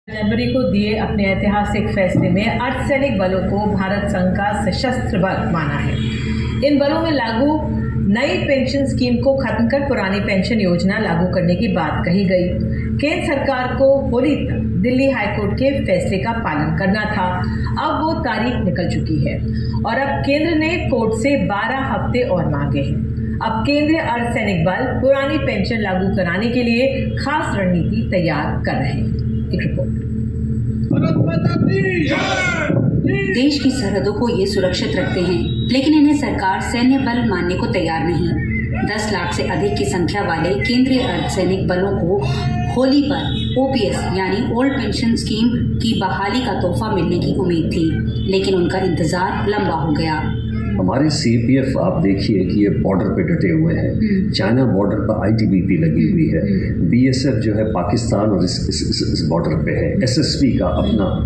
जनवरी को दिए अपने ऐतिहासिक फैसले में अर्धसैनिक बलों को भारत संघ का सशस्त्र बल माना है। इन बलों में लागू नई पेंशन स्कीम को खत्म कर पुरानी पेंशन योजना लागू करने की बात कही गई। केंद्र सरकार को होली तक दिल्ली हाईकोर्ट के फैसले का पालन करना था। अब वो तारीख निकल चुकी है और अब केंद्र ने कोर्ट से 12 हफ्ते और मांगे हैं। अब केंद्रीय अर्धसैनिक बल पुरानी पेंशन लागू कराने के लिए खास रणनीति तैयार कर रहे हैं। एक रिपोर्ट। देश की सरहदों को ये सुरक्षित रखते हैं, लेकिन इन्हें सरकार सैन्य बल मानने को तैयार नहीं। 10 लाख से अधिक की संख्या वाले केंद्रीय अर्धसैनिक बलों को होली पर ओपीएस यानी ओल्ड पेंशन स्कीम की बहाली का तोहफा मिलने की उम्मीद थी, लेकिन उनका इंतजार लंबा हो गया। हमारे सीपीएफ आप देखिए कि ये बॉर्डर पे डटे हुए हैं। चाइना बॉर्डर पर आईटीबीपी लगी हुई है। बीएसएफ जो है पाकिस्तान और इस बॉर्डर पे है। एसएसबी का अपना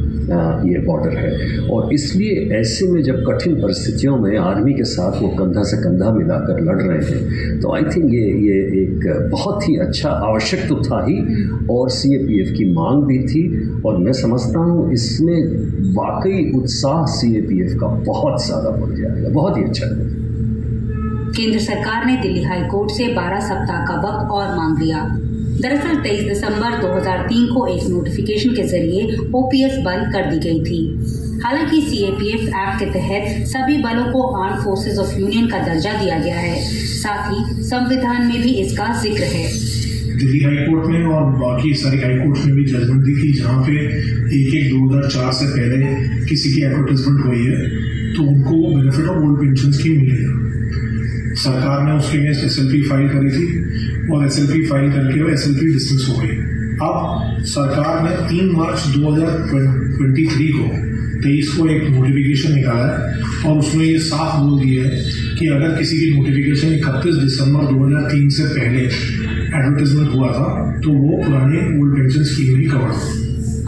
ये बॉर्डर है और इसलिए ऐसे में जब कठिन परिस्थितियों में आर्मी के साथ वो कंधा से कंधा मिलाकर लड़ रहे हैं, तो आई थिंक ये एक बहुत ही अच्छा आवश्यक तो था ही और सीएपीएफ की मांग भी थी और मैं समझता हूँ इसमें वाकई उत्साह सीएपीएफ का बहुत ज़्यादा बढ़ जाएगा। बहुत ही अच्छा है। केंद्र सरकार ने दिल्ली हाईकोर्ट से 12 सप्ताह का वक्त और मांग लिया। दरअसल 23 दिसंबर 2003 को एक नोटिफिकेशन के जरिए ओपीएस बंद कर दी गई थी। हालांकि सीएपीएफ एक्ट के तहत सभी बलों को आर्म फोर्सेज ऑफ यूनियन का दर्जा दिया गया है। साथ ही संविधान में भी इसका जिक्र है। दिल्ली हाईकोर्ट ने और बाकी सारी हाईकोर्ट ने भी जजमेंट दी थी, जहाँ पे 1/1/2004 से पहले किसी की एडवर्टाइजमेंट हुई है तो उनको benefit of old pension scheme मिलेगा। सरकार ने उसके अगेंस्ट एसएलपी फाइल करी थी और एसएलपी फाइल करके वो एसएलपी डिसमिस हो गई। अब सरकार ने 3 मार्च 2023 को एक नोटिफिकेशन निकाला है और उसमें ये साफ बोल दिया है कि अगर किसी की नोटिफिकेशन 31 दिसंबर 2003 से पहले एडवर्टाइजमेंट हुआ था तो वो पुरानी ओल्ड पेंशन स्कीम ही कवर हो।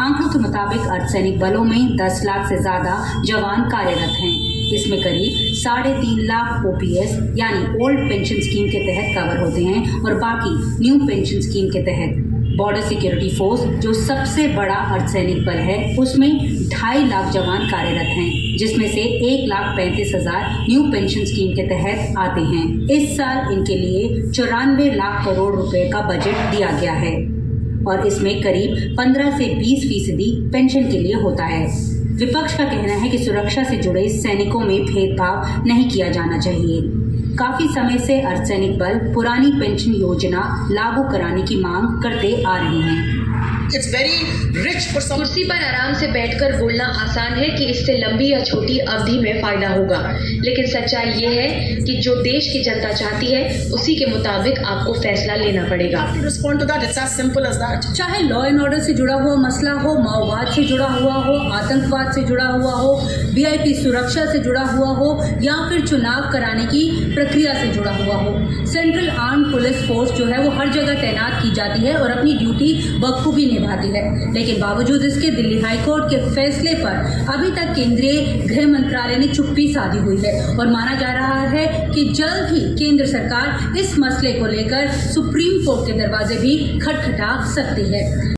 आंकड़ों के मुताबिक अर्धसैनिक बलों में 10 लाख से ज्यादा जवान कार्यरत हैं। इसमें करीब 3.5 लाख ओपीएस यानी ओल्ड पेंशन स्कीम के तहत कवर होते हैं और बाकी न्यू पेंशन स्कीम के तहत। बॉर्डर सिक्योरिटी फोर्स जो सबसे बड़ा अर्धसैनिक बल है, उसमें 2.5 लाख जवान कार्यरत हैं, जिसमें से 1,35,000 न्यू पेंशन स्कीम के तहत आते हैं। इस साल इनके लिए 94 लाख करोड़ रुपए का बजट दिया गया है और इसमें करीब 15 से 20% पेंशन के लिए होता है। विपक्ष का कहना है कि सुरक्षा से जुड़े सैनिकों में भेदभाव नहीं किया जाना चाहिए। काफी समय से अर्धसैनिक बल पुरानी पेंशन योजना लागू कराने की मांग करते आ रहे हैं। It's very rich for some... कुर्सी पर आराम से बैठकर बोलना आसान है कि इससे लंबी या छोटी अवधि में फायदा होगा, लेकिन सच्चाई ये है कि जो देश की जनता चाहती है उसी के मुताबिक आपको फैसला लेना पड़ेगा। Respond to that. It's as simple as that. चाहे लॉ एंड ऑर्डर से जुड़ा हुआ मसला हो, माओवाद से जुड़ा हुआ हो, आतंकवाद से जुड़ा हुआ हो, वीआईपी सुरक्षा से जुड़ा हुआ हो या फिर चुनाव कराने की प्रक्रिया से जुड़ा हुआ हो, सेंट्रल आर्म पुलिस फोर्स जो है वो हर जगह तैनात की जाती है और अपनी ड्यूटी बखूबी निभाती है। लेकिन बावजूद इसके दिल्ली हाईकोर्ट के फैसले पर अभी तक केंद्रीय गृह मंत्रालय ने चुप्पी साधी हुई है और माना जा रहा है कि जल्द ही केंद्र सरकार इस मसले को लेकर सुप्रीम कोर्ट के दरवाजे भी खटखटा सकती है।